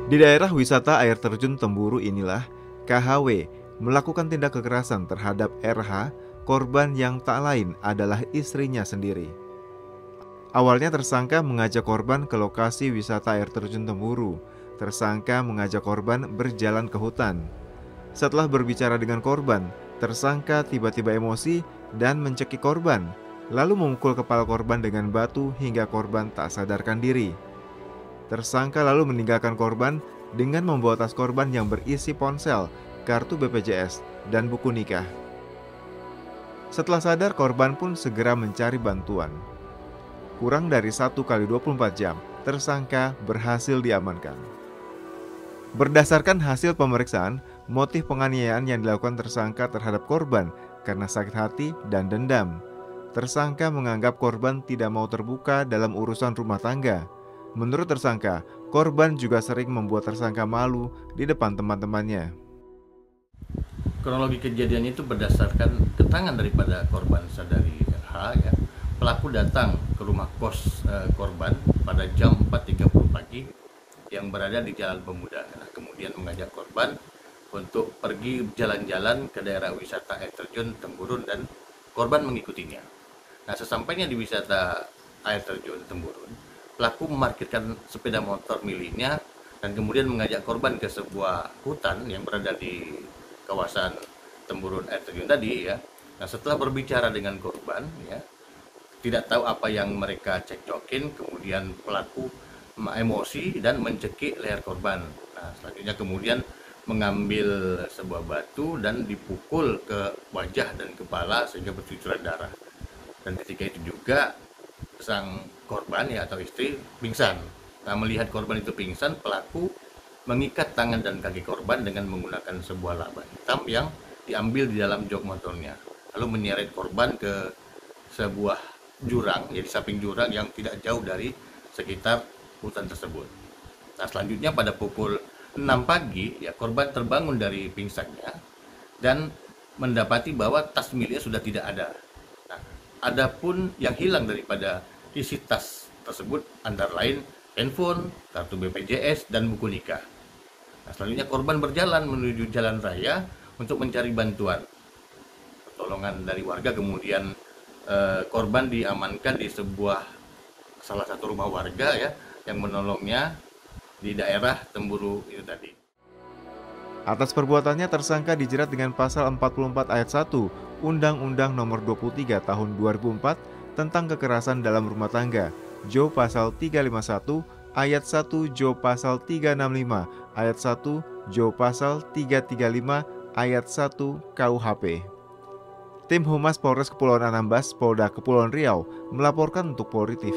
Di daerah wisata air terjun Temburu inilah KHW melakukan tindak kekerasan terhadap RH, korban yang tak lain adalah istrinya sendiri. Awalnya tersangka mengajak korban ke lokasi wisata air terjun Temburu. Tersangka mengajak korban berjalan ke hutan. Setelah berbicara dengan korban, tersangka tiba-tiba emosi dan mencekik korban, lalu memukul kepala korban dengan batu hingga korban tak sadarkan diri. Tersangka lalu meninggalkan korban dengan membawa tas korban yang berisi ponsel, kartu BPJS, dan buku nikah. Setelah sadar, korban pun segera mencari bantuan. Kurang dari 1 kali 24 jam, tersangka berhasil diamankan. Berdasarkan hasil pemeriksaan, motif penganiayaan yang dilakukan tersangka terhadap korban karena sakit hati dan dendam. Tersangka menganggap korban tidak mau terbuka dalam urusan rumah tangga. Menurut tersangka, korban juga sering membuat tersangka malu di depan teman-temannya. Kronologi kejadian itu berdasarkan keterangan daripada korban Sadari RH ya. Pelaku datang ke rumah kos korban pada jam 4.30 pagi yang berada di Jalan Pemuda. Nah, kemudian mengajak korban untuk pergi jalan-jalan ke daerah wisata air terjun Temburun dan korban mengikutinya. Nah, sesampainya di wisata air terjun Temburun, pelaku memarkirkan sepeda motor miliknya dan kemudian mengajak korban ke sebuah hutan yang berada di kawasan Temburun air terjun tadi ya. Nah, setelah berbicara dengan korban ya, tidak tahu apa yang mereka cekcokin, kemudian pelaku emosi dan mencekik leher korban. Nah, selanjutnya kemudian mengambil sebuah batu dan dipukul ke wajah dan kepala sehingga bercucuran darah. Dan ketika itu juga sang korban ya atau istri pingsan. Nah, melihat korban itu pingsan, pelaku mengikat tangan dan kaki korban dengan menggunakan sebuah laba hitam yang diambil di dalam jok motornya, lalu menyeret korban ke sebuah jurang, ya di samping jurang yang tidak jauh dari sekitar hutan tersebut. Nah, selanjutnya pada pukul 6 pagi, ya korban terbangun dari pingsannya dan mendapati bahwa tas miliknya sudah tidak ada. Nah, adapun yang hilang daripada isi tas tersebut antara lain handphone, kartu BPJS, dan buku nikah. Nah, selanjutnya korban berjalan menuju jalan raya untuk mencari bantuan pertolongan dari warga. Kemudian korban diamankan di salah satu rumah warga ya yang menolongnya di daerah Temburu itu tadi. Atas perbuatannya tersangka dijerat dengan pasal 44 ayat 1 Undang-Undang Nomor 23 Tahun 2004 tentang kekerasan dalam rumah tangga, Jo pasal 351 ayat 1, Jo pasal 365 ayat 1, Jo pasal 335 ayat 1 KUHP. Tim Humas Polres Kepulauan Anambas, Polda Kepulauan Riau melaporkan untuk Polri TV.